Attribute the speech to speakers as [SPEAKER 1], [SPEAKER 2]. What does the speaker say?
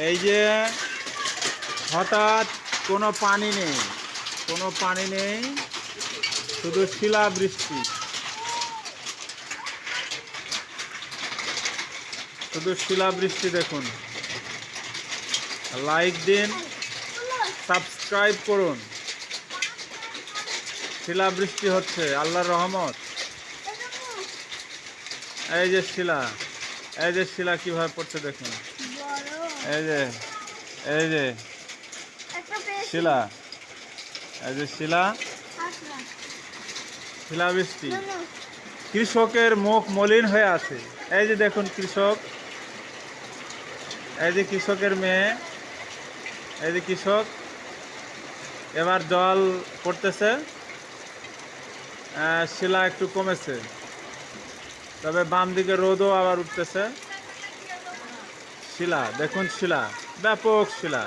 [SPEAKER 1] এই যে হঠাৎ কোনো পানি নেই, শুধু শিলাবৃষ্টি, দেখুন। লাইক দিন, সাবস্ক্রাইব করুন। শিলাবৃষ্টি হচ্ছে, আল্লাহর রহমত। এই যে শিলা কিভাবে পড়ছে দেখুন। এই যে শিলা, শিলাবৃষ্টি। কৃষকের মুখ মলিন হয়ে আছে। এই যে দেখুন কৃষক, এই যে কৃষকের মেয়ে, এই যে কৃষক এবার জল পড়তেছে। শিলা একটু কমেছে, তবে বাম দিকে রোদও আবার উঠতেছে। শিলা দেখুন, ব্যাপক শিলা।